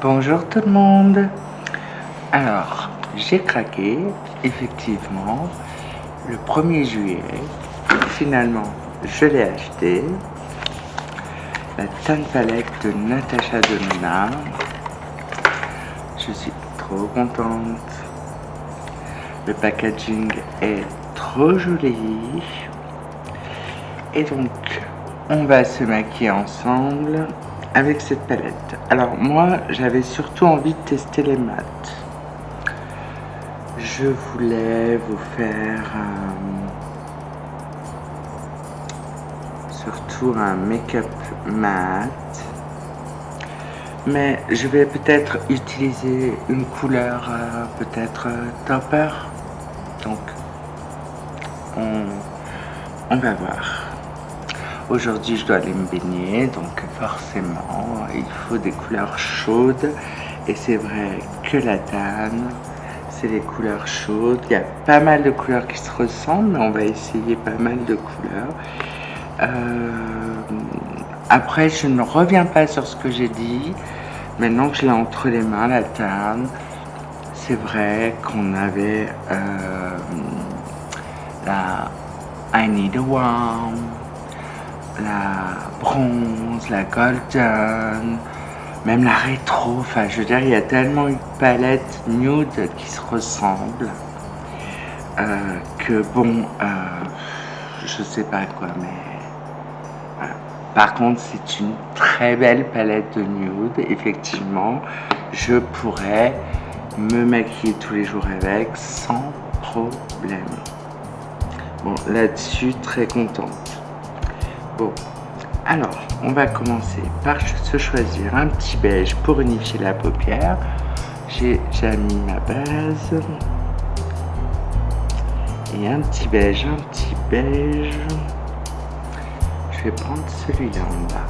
Bonjour tout le monde. Alors, j'ai craqué, effectivement, le 1er juillet. Finalement, je l'ai acheté. La Tan Palette de Natasha Denona. Je suis trop contente. Le packaging est trop joli. Et donc, on va se maquiller ensemble avec cette palette. Alors moi, j'avais surtout envie de tester les mat. Je voulais vous faire surtout un make-up mat. Mais je vais peut-être utiliser une couleur peut-être topper. Donc, on va voir. Aujourd'hui, je dois aller me baigner, donc forcément, il faut des couleurs chaudes. Et c'est vrai que la Tan, c'est les couleurs chaudes. Il y a pas mal de couleurs qui se ressemblent, mais on va essayer pas mal de couleurs. Après, je ne reviens pas sur ce que j'ai dit. Maintenant que je l'ai entre les mains, la Tan, c'est vrai qu'on avait la I Need a Warm, la bronze, la golden, même la rétro. Enfin, je veux dire, il y a tellement une palette nude qui se ressemble que bon, je sais pas quoi, mais voilà. Par contre, c'est une très belle palette de nude. Effectivement, je pourrais me maquiller tous les jours avec sans problème. Bon, là-dessus, très contente. Bon, alors, on va commencer par se choisir un petit beige pour unifier la paupière. J'ai déjà mis ma base. Et un petit beige, Je vais prendre celui-là en bas.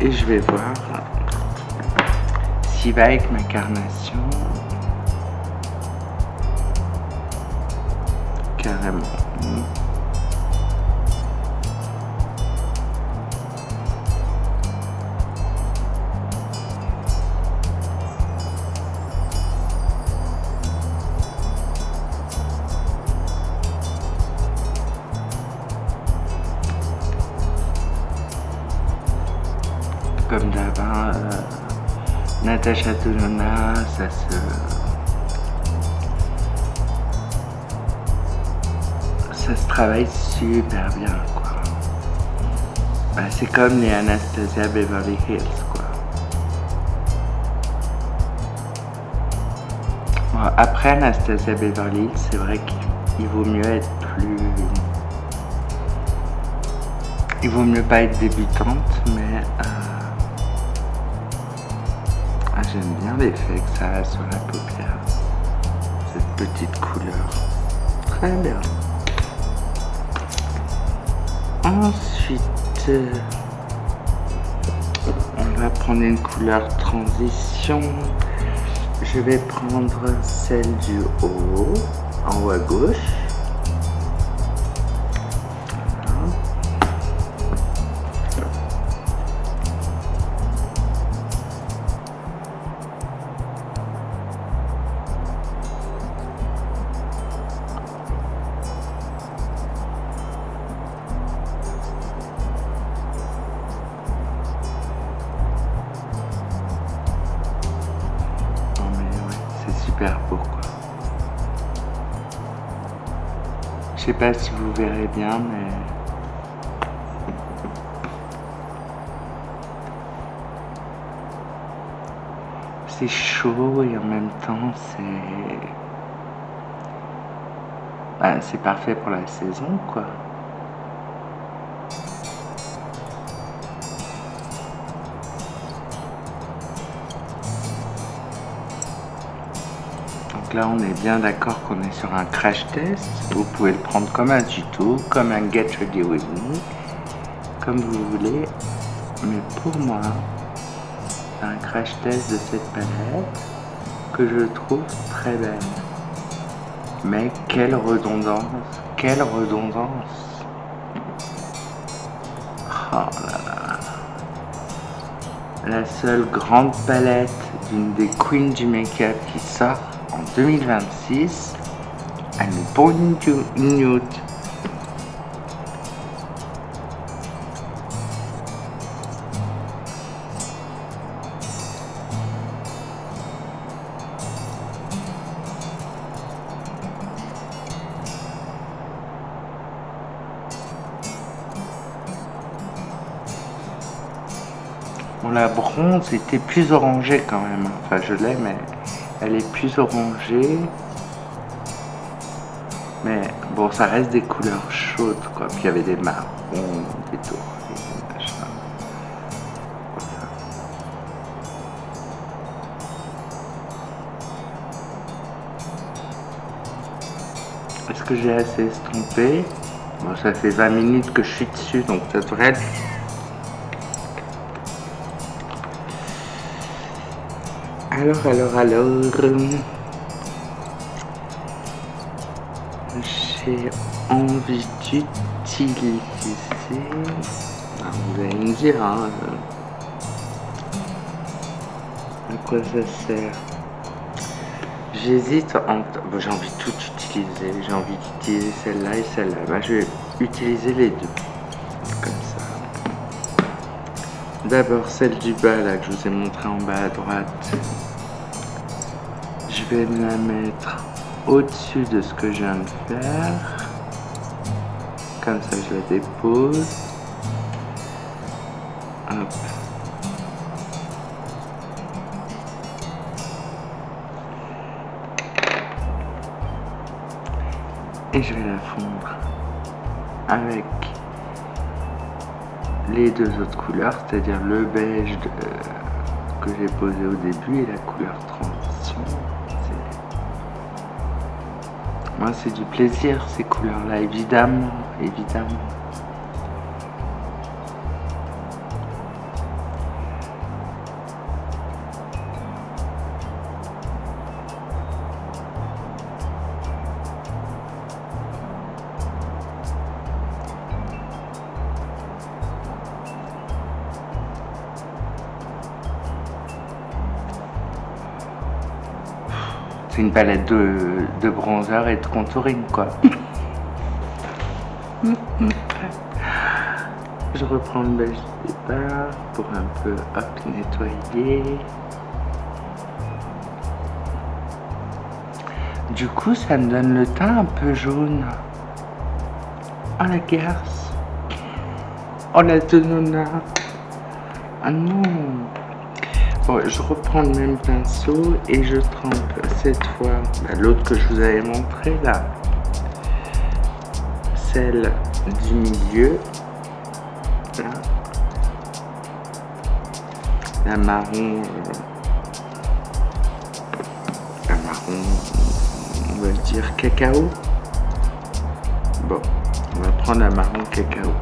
Et je vais voir s'il va avec ma carnation. Carrément. Comme d'avant, Natasha Denona, ça se travaille super bien, quoi. Bah, c'est comme les Anastasia Beverly Hills, quoi. Bon, après Anastasia Beverly Hills, c'est vrai qu'il vaut mieux être plus... Il vaut mieux pas être débutante, mais... j'aime bien l'effet que ça a sur la paupière. Cette petite couleur. Très bien. Ensuite, on va prendre une couleur transition. Je vais prendre celle du haut, en haut à gauche. Pourquoi? Je sais pas si vous verrez bien, mais c'est chaud et en même temps c'est parfait pour la saison, quoi. Là, on est bien d'accord qu'on est sur un crash test. Vous pouvez le prendre comme un tuto, comme un get ready with me, comme vous voulez. Mais pour moi, c'est un crash test de cette palette que je trouve très belle. Mais quelle redondance! Quelle redondance! Oh là là! la seule grande palette d'une des queens du make-up qui sort en 2026. Elle est pour une nude. Bon, la bronze était plus orangée quand même. Enfin, je l'ai, mais elle est plus orangée. Mais bon, ça reste des couleurs chaudes, quoi. Puis il y avait des marrons, des dorés, des machins. Voilà. Est-ce que j'ai assez estompé? Bon, ça fait 20 minutes que je suis dessus, donc ça devrait être... Alors, j'ai envie d'utiliser... Ah, vous allez me dire, hein, à quoi ça sert. J'hésite entre... Bon, j'ai envie de tout utiliser. J'ai envie d'utiliser celle-là et celle-là. Bah, je vais utiliser les deux. Comme ça. D'abord celle du bas, là, que je vous ai montré en bas à droite. Je vais me la mettre au-dessus de ce que je viens de faire. Comme ça, je la dépose. Hop. Et je vais la fondre avec les deux autres couleurs, c'est-à-dire le beige que j'ai posé au début et la couleur transition. Moi, c'est du plaisir, ces couleurs-là, évidemment. C'est une palette de bronzer et de contouring, quoi. Je reprends le beige du départ pour un peu nettoyer. Du coup, ça me donne le teint un peu jaune. Oh la garce. Oh la tenona. Ah non. Bon, je reprends le même pinceau et je trempe cette fois l'autre que je vous avais montré là, celle du milieu, là. La marron, on va dire cacao. Bon, on va prendre la marron cacao.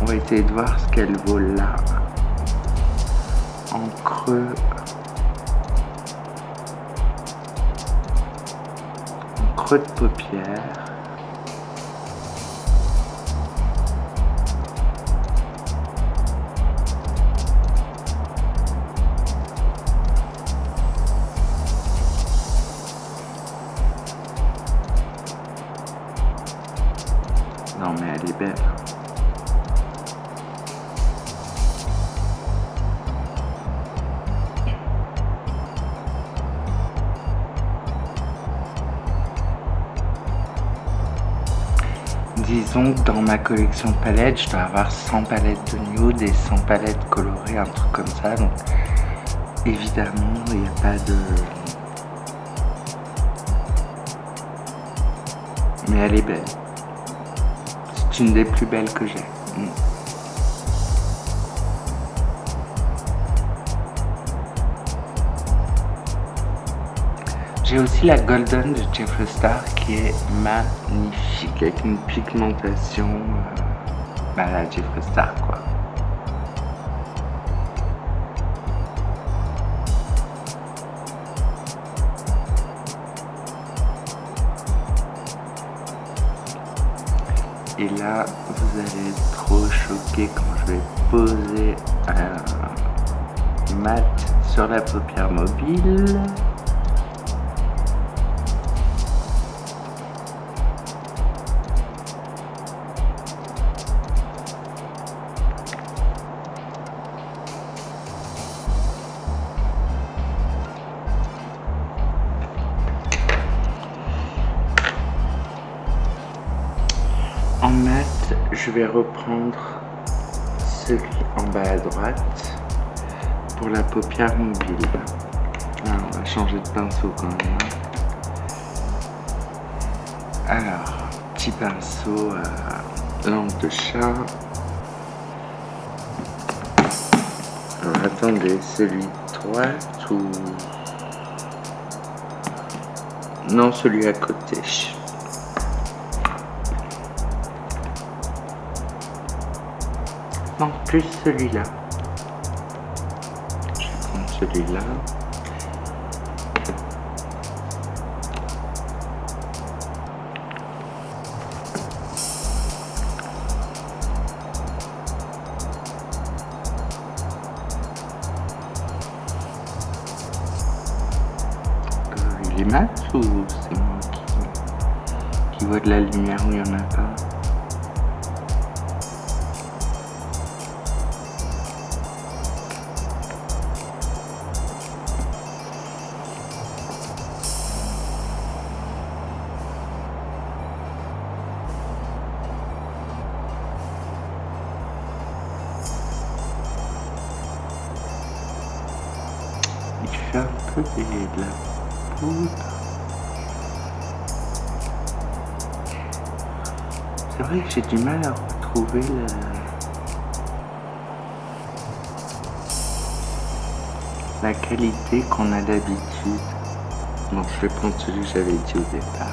On va essayer de voir ce qu'elle vaut là. En creux, de paupière. Non mais elle est belle. Disons que dans ma collection de palettes, je dois avoir 100 palettes de nude et 100 palettes colorées, un truc comme ça. Donc évidemment, il n'y a pas de... Mais elle est belle. C'est une des plus belles que j'ai. J'ai aussi la Golden de Jeffree Star qui est magnifique avec une pigmentation la Jeffree Star quoi. Et là vous allez être trop choqués quand je vais poser mat sur la paupière mobile. En mat, je vais reprendre celui en bas à droite pour la paupière mobile. Alors, on va changer de pinceau quand même. Alors, petit pinceau langue de chat. Alors, attendez, celui de droite ou... Non, celui à côté. Non, plus celui-là. Je vais prendre celui-là. Il est mat ou c'est moi qui vois de la lumière où il n'y en a pas? Il fait un peu de la poudre. C'est vrai que j'ai du mal à retrouver la qualité qu'on a d'habitude. Bon, je vais prendre celui que j'avais dit au départ.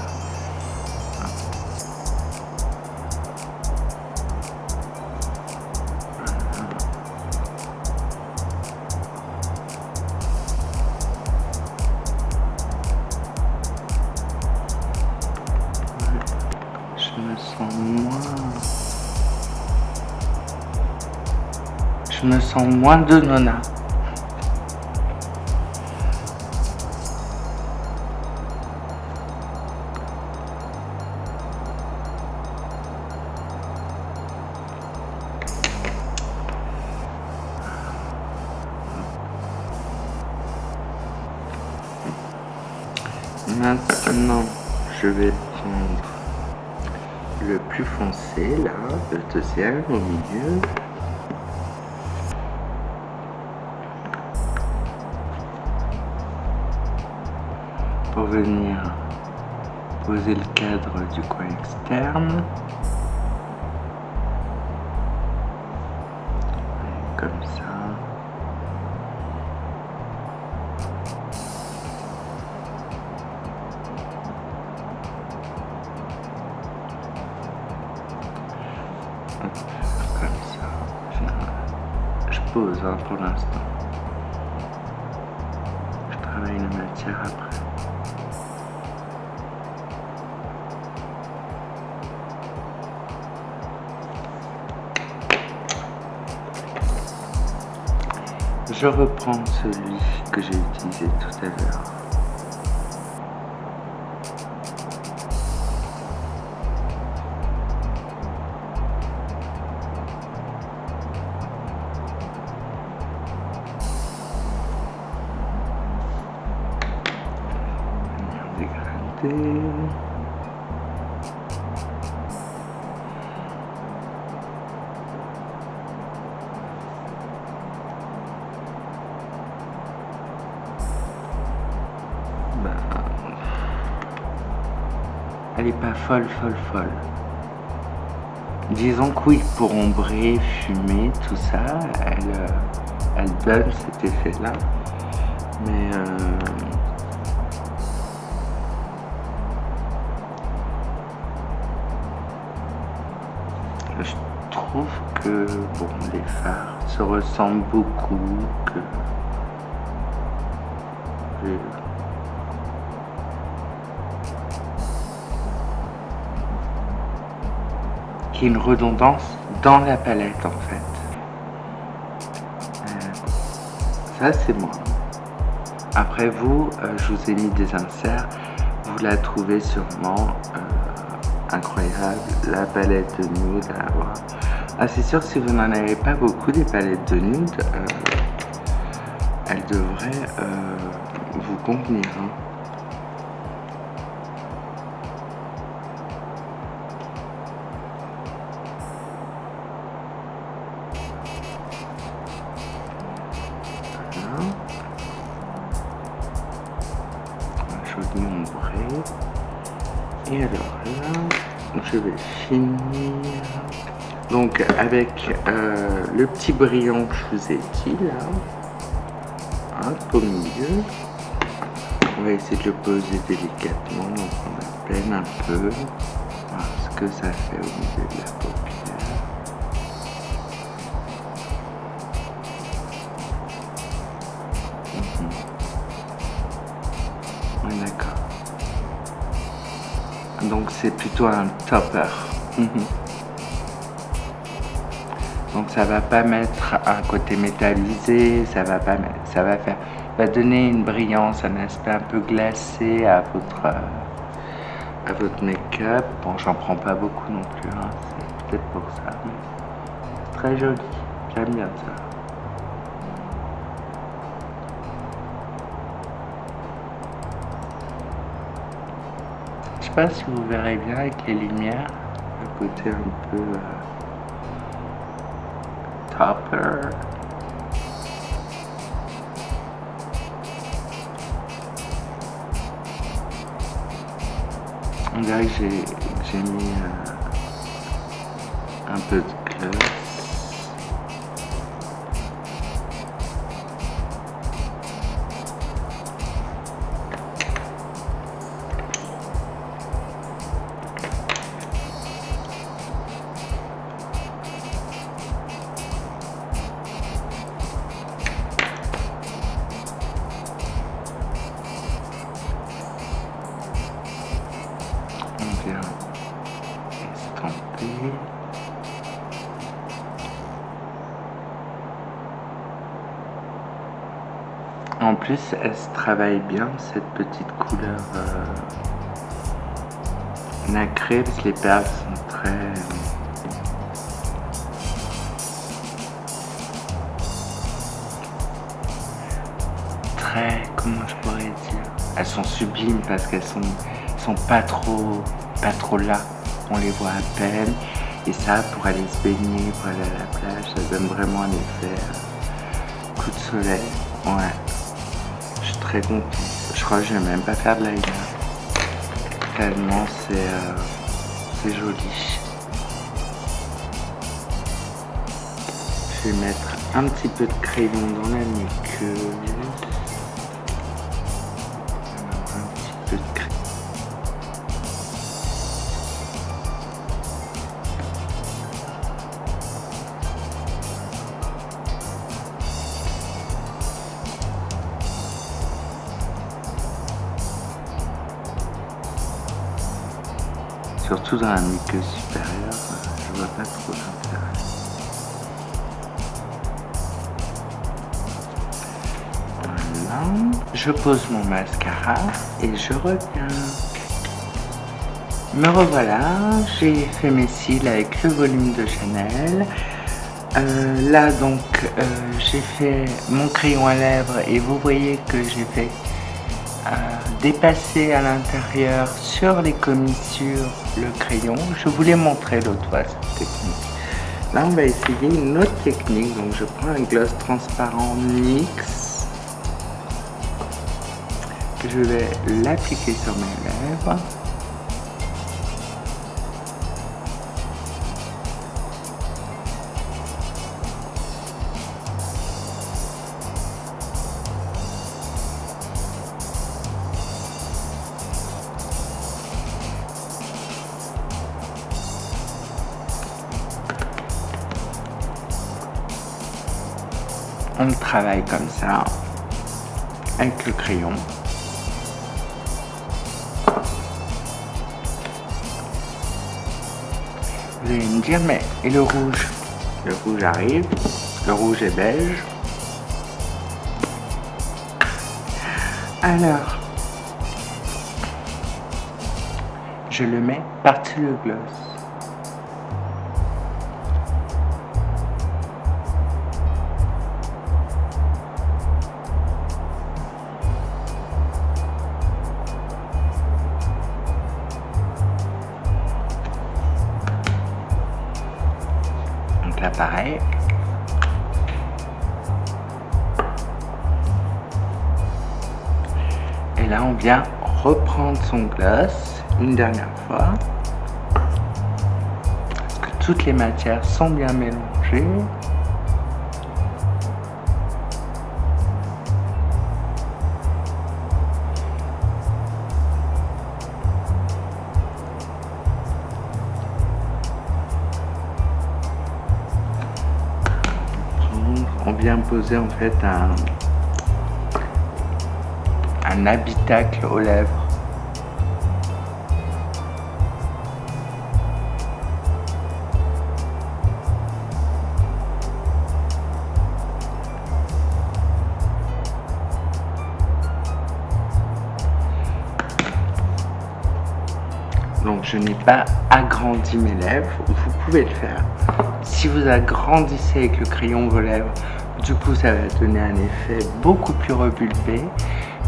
Je me sens moins de nona. Maintenant, je vais prendre le plus foncé, là, le deuxième au milieu. Pour venir poser le cadre du coin externe. Comme ça. Comme ça. Je pose pour l'instant. Je travaille la matière après. Je reprends celui que j'ai utilisé tout à l'heure. Dégradé. Elle est pas folle. Disons que oui, pour ombrer, fumer, tout ça, elle donne cet effet-là. Mais je trouve que bon, les fards se ressemblent beaucoup, qu'il y a une redondance dans la palette en fait. Ça, c'est moi. Après vous, je vous ai mis des inserts. Vous la trouvez sûrement incroyable, la palette de nude à avoir. Ah, c'est sûr que si vous n'en avez pas beaucoup des palettes de nude, elles devraient vous convenir. Hein. Chaudement ombré. Et alors là, je vais finir donc avec le petit brillant que je vous ai dit là, hein, au milieu. On va essayer de le poser délicatement, donc on à peine un peu, voir ce que ça fait au milieu de la paupière. Oui, d'accord. Donc c'est plutôt un topper. Donc ça va pas mettre un côté métallisé, ça va pas mettre, ça va faire, va donner une brillance, un aspect un peu glacé à votre make-up. Bon, j'en prends pas beaucoup non plus, hein. C'est peut-être pour ça. Très joli, j'aime bien ça. Je sais pas si vous verrez bien avec les lumières, le côté un peu topper. On dirait que j'ai mis un peu de gloss. On vient estamper. En plus, elle se travaille bien, cette petite couleur nacrée, parce que les perles sont très, comment je pourrais dire, elles sont sublimes parce qu'elles sont pas trop là, on les voit à peine, et ça, pour aller se baigner, pour aller à la plage, ça donne vraiment un effet coup de soleil. Ouais, je suis très contente. Je crois que je vais même pas faire de liner, tellement c'est joli. Je vais mettre un petit peu de crayon dans la muqueuse. Un petit peu de crayon. Surtout dans la muqueuse supérieure, je vois pas trop l'intérêt. Voilà. Je pose mon mascara et je reviens. Me revoilà, j'ai fait mes cils avec le volume de Chanel. Là donc j'ai fait mon crayon à lèvres et vous voyez que j'ai fait dépasser à l'intérieur sur les commissures le crayon. Je voulais montrer l'autre fois cette technique. Là on va essayer une autre technique, donc je prends un gloss transparent NYX, je vais l'appliquer sur mes lèvres. On travaille comme ça avec le crayon. Vous allez me dire, mais et le rouge? Le rouge arrive, le rouge est beige. Alors, je le mets par-dessus le gloss. Donc là, pareil. Et là, on vient reprendre son gloss une dernière fois. Parce que toutes les matières sont bien mélangées. On vient poser en fait un habitacle aux lèvres. Donc je n'ai pas agrandi mes lèvres, vous pouvez le faire. Si vous agrandissez avec le crayon vos lèvres, du coup ça va donner un effet beaucoup plus rebulbé.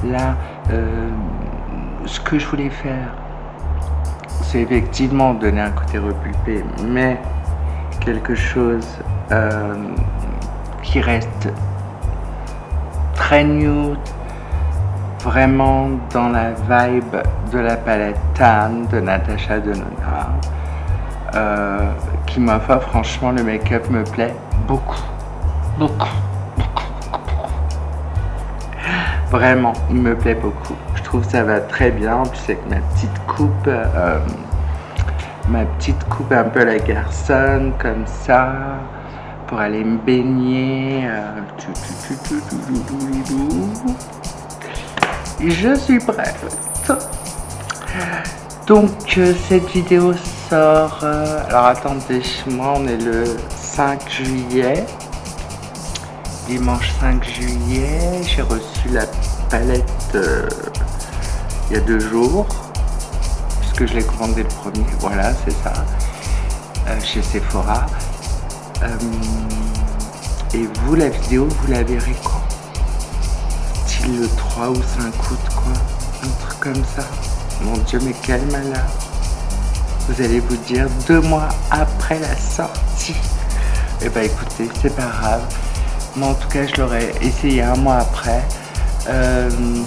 Là, ce que je voulais faire, c'est effectivement donner un côté rebulbé, mais quelque chose qui reste très nude, vraiment dans la vibe de la palette Tan de Natasha Denona, qui ma foi, franchement, le make-up me plaît beaucoup. Vraiment, il me plaît beaucoup. Je trouve que ça va très bien. En plus avec ma petite coupe un peu à la garçonne, comme ça, pour aller me baigner. Je suis prête. Donc cette vidéo sort... alors attendez, moi on est le 5 juillet. Dimanche 5 juillet, j'ai reçu la palette il y a 2 jours, puisque je l'ai commandé le premier, voilà, c'est ça, chez Sephora. Et vous, la vidéo, vous la verrez quoi? Style le 3 ou 5 août, quoi, un truc comme ça. Mon Dieu, mais quel malheur. Vous allez vous dire 2 mois après la sortie. Eh ben écoutez, c'est pas grave. Moi en tout cas je l'aurais essayé 1 mois après,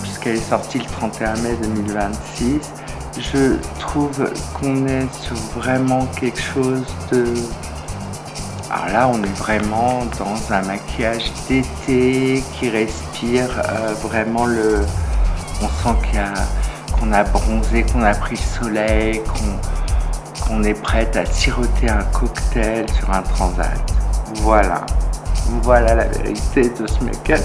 puisqu'elle est sortie le 31 mai 2026. Je trouve qu'on est sur vraiment quelque chose de... Alors là on est vraiment dans un maquillage d'été qui respire vraiment le... On sent qu'on a bronzé, qu'on a pris le soleil, qu'on est prête à siroter un cocktail sur un transat. Voilà. Voilà la vérité de ce make-up.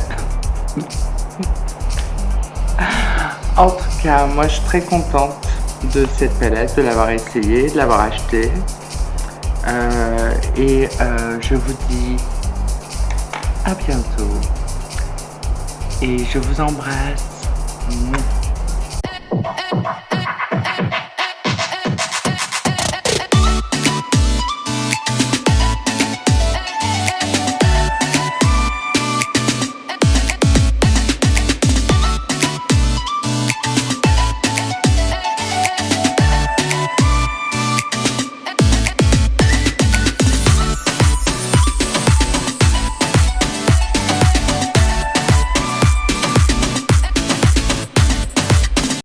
En tout cas, moi je suis très contente de cette palette, de l'avoir essayée, de l'avoir achetée. Je vous dis à bientôt. Et je vous embrasse.